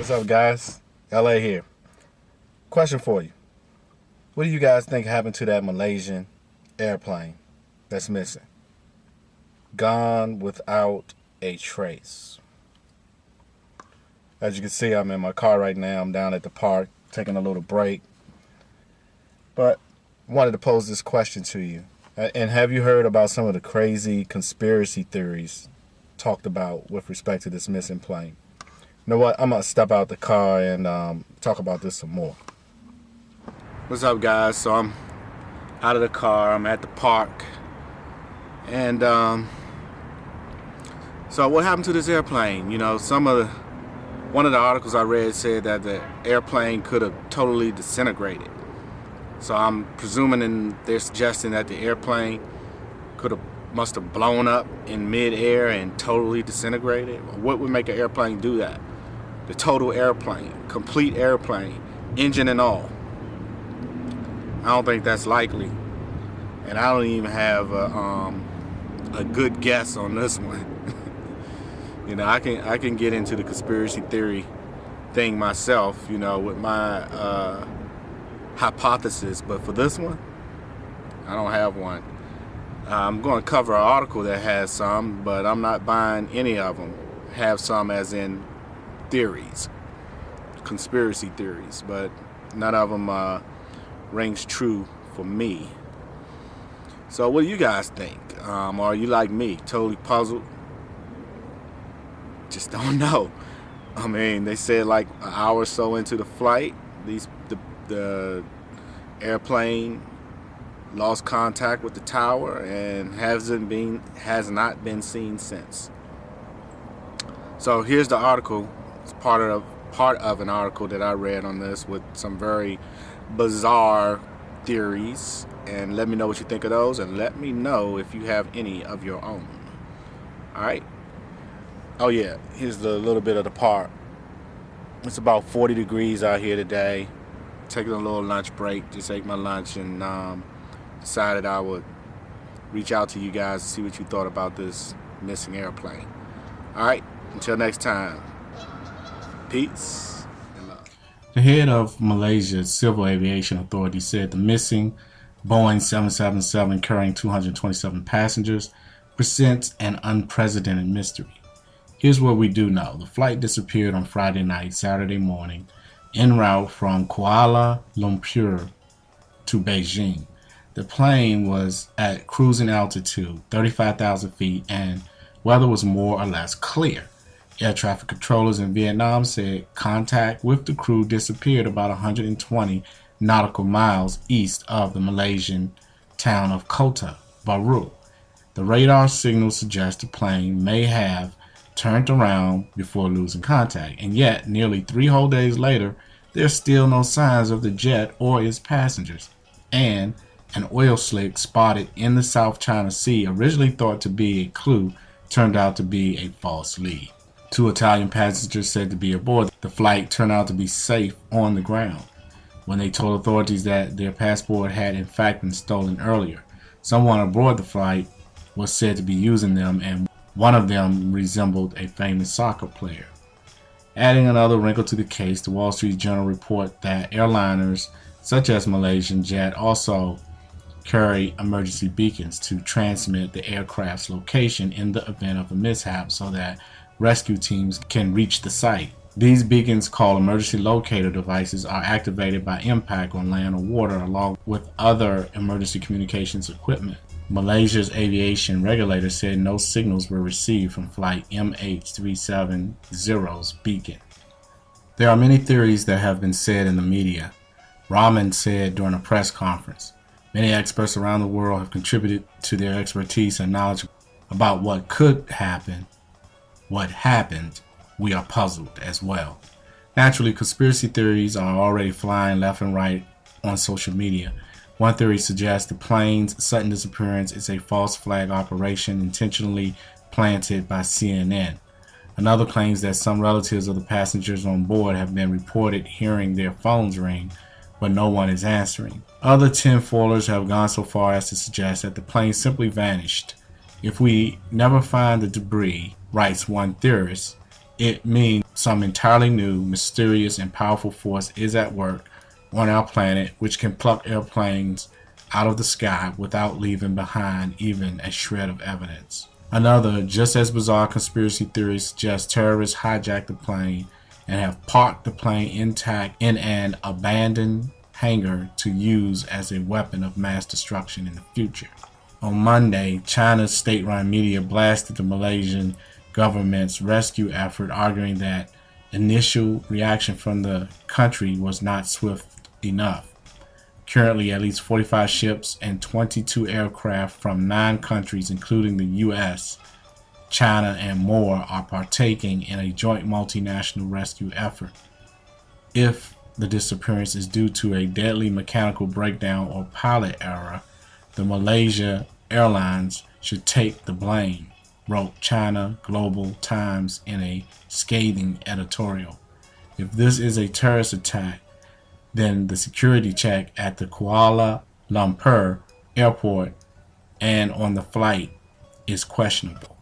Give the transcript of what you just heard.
What's up, guys? LA here. Question for you. What do you guys think happened to that Malaysian airplane that's missing? Gone without a trace. As you can see, I'm in my car right now. I'm down at the park taking a little break. But I wanted to pose this question to you. And have you heard about some of the crazy conspiracy theories talked about with respect to this missing plane? You know what? I'm going to step out the car and talk about this some more. What's up, guys? So I'm out of the car. I'm at the park. And so what happened to this airplane? You know, one of the articles I read said that the airplane could have totally disintegrated. So I'm presuming and they're suggesting that the airplane must have blown up in mid-air and totally disintegrated. What would make an airplane do that? The total airplane, complete airplane, engine and all. I don't think that's likely, and I don't even have a good guess on this one. You know, I can get into the conspiracy theory thing myself, you know, with my hypothesis, but for this one, I don't have one. I'm going to cover an article that has some, but I'm not buying any of them. Have some as in theories, conspiracy theories, but none of them rings true for me. So what do you guys think? Are you like me, totally puzzled? Just don't know. I mean, they said like an hour or so into the flight, the airplane lost contact with the tower and has not been seen since. So here's the article. It's part of an article that I read on this with some very bizarre theories, and let me know what you think of those, and let me know if you have any of your own. Alright? Oh yeah, here's a little bit of the park. It's about 40 degrees out here today. Taking a little lunch break, just ate my lunch, and decided I would reach out to you guys to see what you thought about this missing airplane. Alright, until next time. Peace and love. The head of Malaysia's Civil Aviation Authority said the missing Boeing 777 carrying 227 passengers presents an unprecedented mystery. Here's what we do know. The flight disappeared on Friday night, Saturday morning, en route from Kuala Lumpur to Beijing. The plane was at cruising altitude, 35,000 feet, and weather was more or less clear. Air traffic controllers in Vietnam said contact with the crew disappeared about 120 nautical miles east of the Malaysian town of Kota Bharu. The radar signal suggests the plane may have turned around before losing contact, and yet nearly 3 whole days later, there's still no signs of the jet or its passengers. And an oil slick spotted in the South China Sea, originally thought to be a clue, turned out to be a false lead. 2 Italian passengers said to be aboard the flight turned out to be safe on the ground when they told authorities that their passport had in fact been stolen earlier. Someone aboard the flight was said to be using them, and one of them resembled a famous soccer player. Adding another wrinkle to the case, the Wall Street Journal report that airliners such as Malaysian Jet also carry emergency beacons to transmit the aircraft's location in the event of a mishap so that rescue teams can reach the site. These beacons, called emergency locator devices, are activated by impact on land or water along with other emergency communications equipment. Malaysia's aviation regulator said no signals were received from flight MH370's beacon. There are many theories that have been said in the media. Rahman said during a press conference, many experts around the world have contributed to their expertise and knowledge about what could happen. What happened, we are puzzled as well. Naturally, conspiracy theories are already flying left and right on social media. One theory suggests the plane's sudden disappearance is a false flag operation intentionally planted by CNN. Another claims that some relatives of the passengers on board have been reported hearing their phones ring, but no one is answering. Other tinfoilers have gone so far as to suggest that the plane simply vanished. If we never find the debris, writes one theorist, it means some entirely new, mysterious, and powerful force is at work on our planet which can pluck airplanes out of the sky without leaving behind even a shred of evidence. Another, just as bizarre conspiracy theory suggests terrorists hijacked the plane and have parked the plane intact in an abandoned hangar to use as a weapon of mass destruction in the future. On Monday, China's state-run media blasted the Malaysian government's rescue effort, arguing that initial reaction from the country was not swift enough. Currently, at least 45 ships and 22 aircraft from 9 countries, including the U.S., China, and more, are partaking in a joint multinational rescue effort. If the disappearance is due to a deadly mechanical breakdown or pilot error, the Malaysia Airlines should take the blame, wrote China Global Times in a scathing editorial. If this is a terrorist attack, then the security check at the Kuala Lumpur airport and on the flight is questionable.